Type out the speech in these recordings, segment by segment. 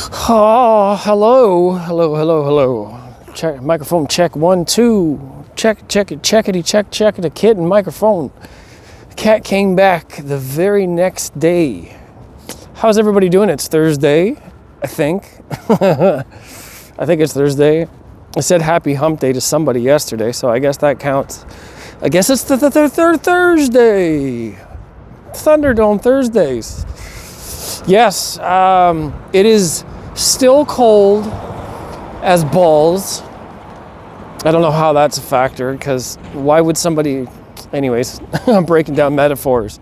Oh, hello. Check microphone check 1 2. Check it. A kid and microphone. Cat came back the very next day. How's everybody doing? It's Thursday, I think. I think it's Thursday. I said happy hump day to somebody yesterday, so I guess that counts. I guess it's the third Thursday. Thunderdome Thursdays. Yes, it is still cold as balls. I don't know how that's a factor, because why would somebody... Anyways, I'm breaking down metaphors.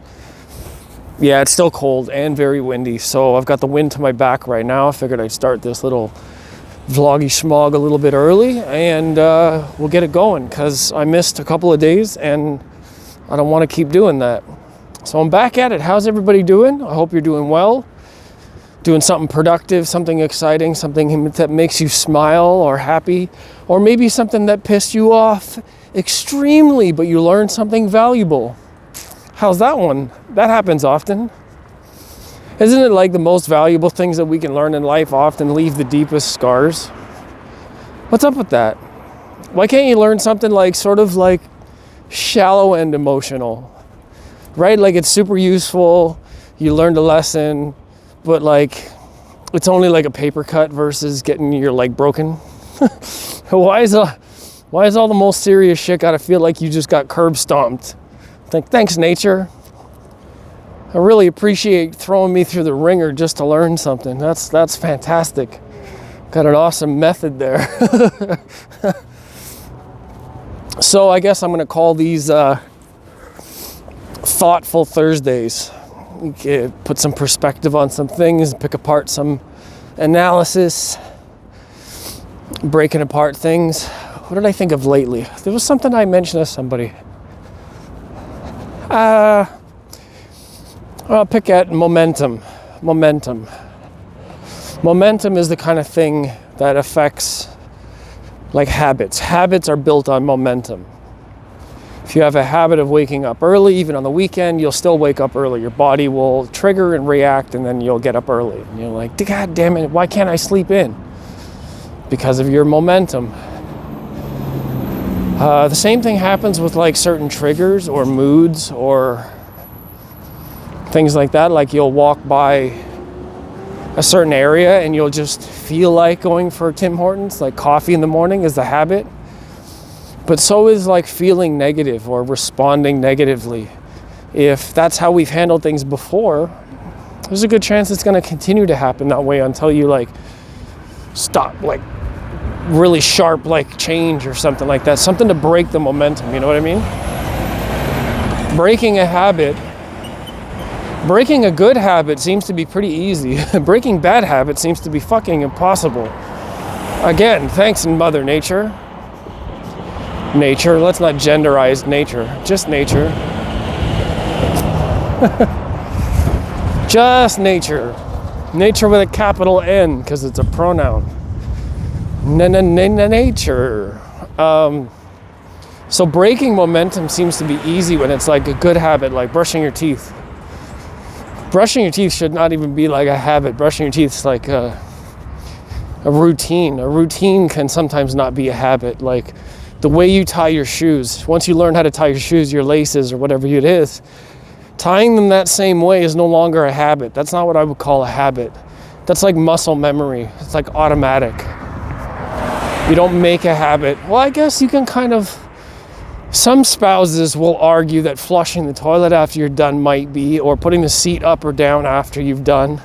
Yeah, it's still cold and very windy, so I've got the wind to my back right now. I figured I'd start this little vloggy schmog a little bit early, and we'll get it going, because I missed a couple of days, and I don't want to keep doing that. So I'm back at it. How's everybody doing? I hope you're doing well. Doing something productive, something exciting, something that makes you smile or happy, or maybe something that pissed you off extremely, but you learned something valuable. How's that one? That happens often. Isn't it like the most valuable things that we can learn in life often leave the deepest scars? What's up with that? Why can't you learn something like sort of like shallow and emotional? Right? Like it's super useful, you learned a lesson, but like it's only like a paper cut versus getting your leg broken. Why is all the most serious shit gotta feel like you just got curb stomped? Thanks, nature. I really appreciate throwing me through the ringer just to learn something. That's fantastic. Got an awesome method there. So I guess I'm gonna call these thoughtful Thursdays. You can put some perspective on some things, pick apart some analysis, breaking apart things. What did I think of lately? There was something I mentioned to somebody. I'll pick at momentum. Momentum is the kind of thing that affects like habits. Habits are built on momentum. If you have a habit of waking up early, even on the weekend, you'll still wake up early. Your body will trigger and react, and then you'll get up early. And you're like, God damn it, why can't I sleep in? Because of your momentum. The same thing happens with like certain triggers or moods or things like that. Like you'll walk by a certain area and you'll just feel like going for Tim Hortons. Like coffee in the morning is the habit. But so is like feeling negative or responding negatively. If that's how we've handled things before, there's a good chance it's going to continue to happen that way until you like stop, like really sharp like change or something like that. Something to break the momentum, you know what I mean? Breaking a good habit seems to be pretty easy. Breaking bad habits seems to be fucking impossible. Again, thanks Mother Nature. Nature, let's not genderize nature, just nature. Just nature. Nature with a capital N, because it's a pronoun. Nature. So breaking momentum seems to be easy when it's like a good habit, like brushing your teeth. Brushing your teeth should not even be like a habit. Brushing your teeth is like a routine. A routine can sometimes not be a habit. Like the way you tie your shoes. Once you learn how to tie your shoes, your laces or whatever it is, tying them that same way is no longer a habit. That's not what I would call a habit. That's like muscle memory. It's like automatic. You don't make a habit. Well, I guess you can kind of... Some spouses will argue that flushing the toilet after you're done might be, or putting the seat up or down after you've done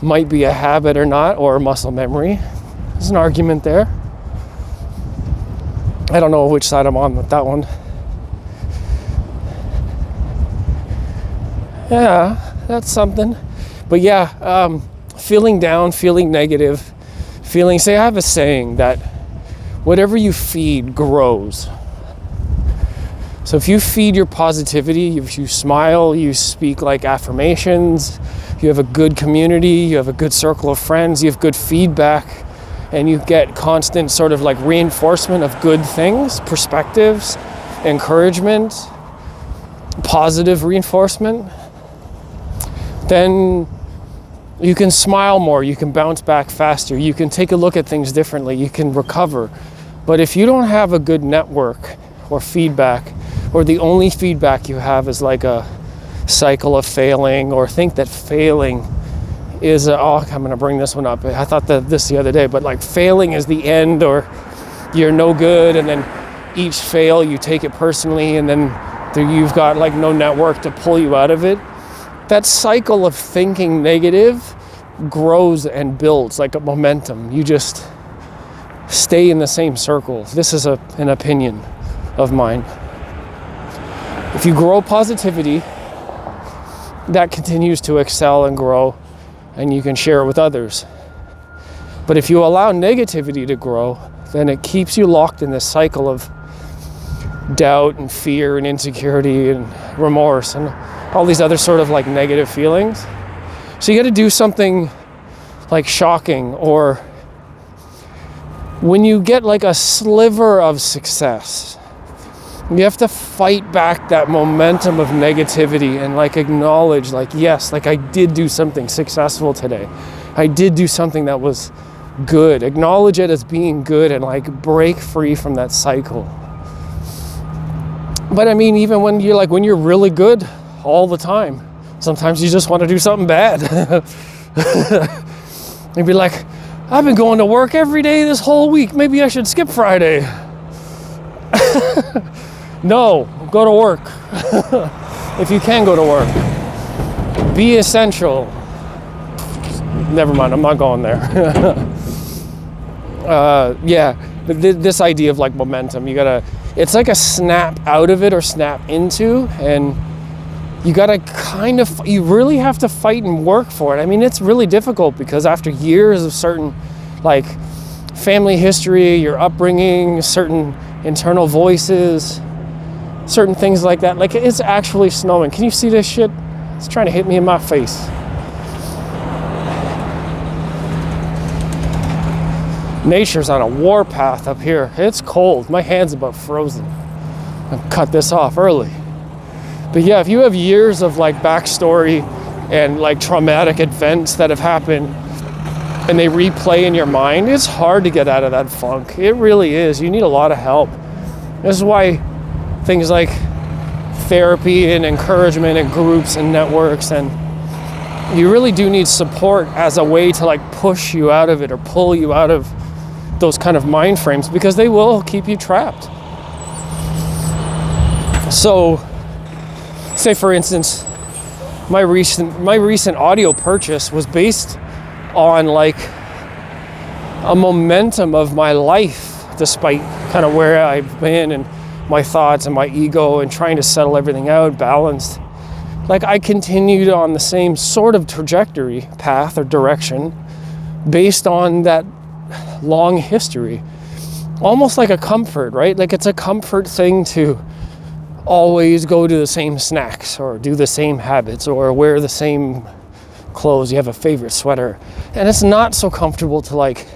might be a habit or not, or muscle memory. There's an argument there. I don't know which side I'm on with that one. Yeah, that's something. But yeah, feeling down, feeling negative, say I have a saying that whatever you feed grows. So if you feed your positivity, if you smile, you speak like affirmations, you have a good community, you have a good circle of friends, you have good feedback, and you get constant sort of like reinforcement of good things, perspectives, encouragement, positive reinforcement, then You can smile more, you can bounce back faster, you can take a look at things differently, you can recover. But if you don't have a good network or feedback, or the only feedback you have is like a cycle of failing, or think that failing is, I'm gonna bring this one up. I thought this the other day, but like failing is the end, or you're no good, and then each fail you take it personally, and then you've got like no network to pull you out of it. That cycle of thinking negative grows and builds like a momentum. You just stay in the same circle. This is an opinion of mine. If you grow positivity, that continues to excel and grow, and you can share it with others. But if you allow negativity to grow, then it keeps you locked in this cycle of doubt and fear and insecurity and remorse and all these other sort of like negative feelings. So you got to do something like shocking, or when you get like a sliver of success, you have to fight back that momentum of negativity and like acknowledge like, yes, like I did do something successful today. I did do something that was good. Acknowledge it as being good and like break free from that cycle. But I mean, even when you're really good all the time, sometimes you just want to do something bad. You'd be like, I've been going to work every day this whole week. Maybe I should skip Friday. No, go to work. If you can go to work. Be essential. Never mind, I'm not going there. This idea of like momentum, it's like a snap out of it or snap into, and you really have to fight and work for it. I mean, it's really difficult because after years of certain like family history, your upbringing, certain internal voices, certain things like that. Like, it's actually snowing. Can you see this shit? It's trying to hit me in my face. Nature's on a warpath up here. It's cold. My hand's about frozen. I'll cut this off early. But yeah, if you have years of like backstory and like traumatic events that have happened and they replay in your mind, it's hard to get out of that funk. It really is. You need a lot of help. This is why things like therapy and encouragement and groups and networks, and you really do need support as a way to like push you out of it or pull you out of those kind of mind frames, because they will keep you trapped. So say for instance, my recent audio purchase was based on like a momentum of my life, despite kind of where I've been and my thoughts and my ego and trying to settle everything out, balanced. Like, I continued on the same sort of trajectory, path or direction based on that long history. Almost like a comfort, right? Like, it's a comfort thing to always go to the same snacks or do the same habits or wear the same clothes. You have a favorite sweater, and it's not so comfortable to like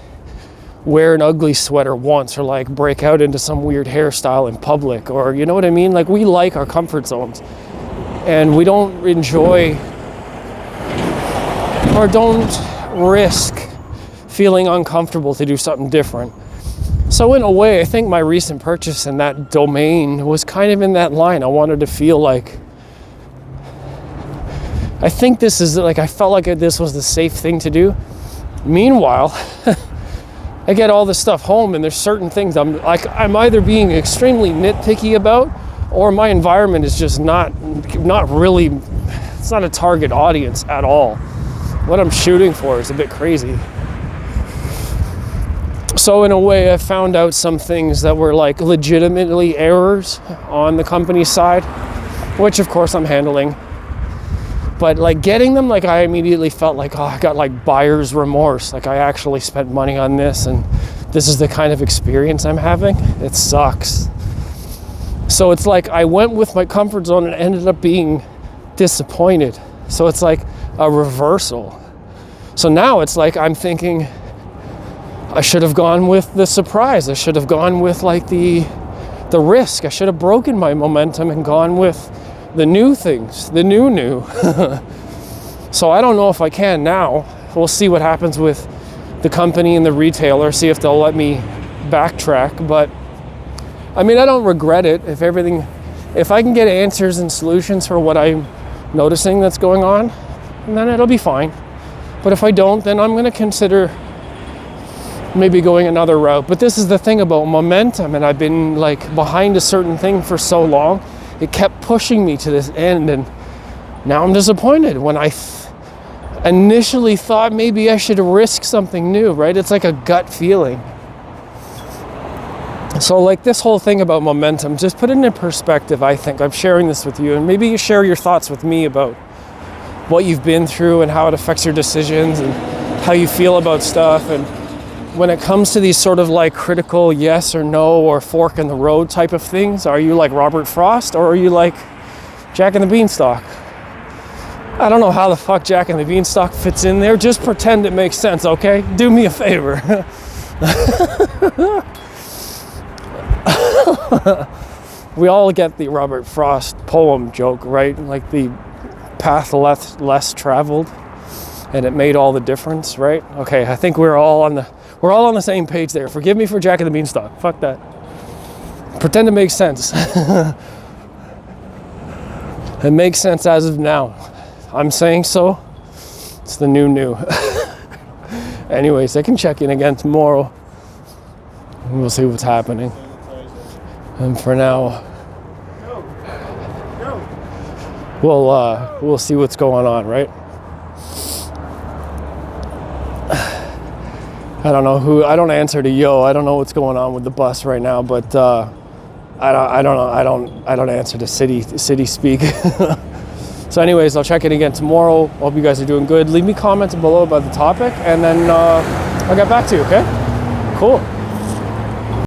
wear an ugly sweater once or like break out into some weird hairstyle in public, or you know what I mean? Like, we like our comfort zones and we don't enjoy or don't risk feeling uncomfortable to do something different. So in a way, I think my recent purchase in that domain was kind of in that line. I wanted to feel like, I think this is like, I felt like this was the safe thing to do. Meanwhile, I get all this stuff home and there's certain things I'm either being extremely nitpicky about, or my environment is just not really, it's not a target audience at all. What I'm shooting for is a bit crazy. So in a way, I found out some things that were like legitimately errors on the company's side, which of course I'm handling. But like getting them, like I immediately felt like, oh, I got like buyer's remorse. Like, I actually spent money on this and this is the kind of experience I'm having. It sucks. So it's like I went with my comfort zone and ended up being disappointed. So it's like a reversal. So now it's like I'm thinking, I should have gone with the surprise. I should have gone with like the risk. I should have broken my momentum and gone with the new things, the new. So I don't know if I can now. we'll see what happens with the company and the retailer, see if they'll let me backtrack. But I mean, I don't regret it. If I can get answers and solutions for what I'm noticing that's going on, then it'll be fine. But if I don't, then I'm going to consider maybe going another route. But this is the thing about momentum, and I've been like behind a certain thing for so long, it kept pushing me to this end, and now I'm disappointed when I initially thought maybe I should risk something new, right? It's like a gut feeling. So like this whole thing about momentum, just put it in perspective. I think I'm sharing this with you, and maybe you share your thoughts with me about what you've been through and how it affects your decisions and how you feel about stuff. And when it comes to these sort of like critical yes or no or fork in the road type of things, are you like Robert Frost or are you like Jack and the Beanstalk? I don't know how the fuck Jack and the Beanstalk fits in there. Just pretend it makes sense, okay? Do me a favor. We all get the Robert Frost poem joke, right? Like the path less traveled, and it made all the difference, right? Okay, I think we're all on the same page there. Forgive me for Jack and the Beanstalk. Fuck that. Pretend it makes sense. It makes sense as of now. I'm saying so. It's the new. Anyways, I can check in again tomorrow, and we'll see what's happening. And for now, we'll see what's going on, right? I don't know I don't answer to Yo. I don't know what's going on with the bus right now, but I don't know. I don't answer to city speak. So anyways, I'll check in again tomorrow. Hope you guys are doing good. Leave me comments below about the topic, and then I'll get back to you, okay? Cool.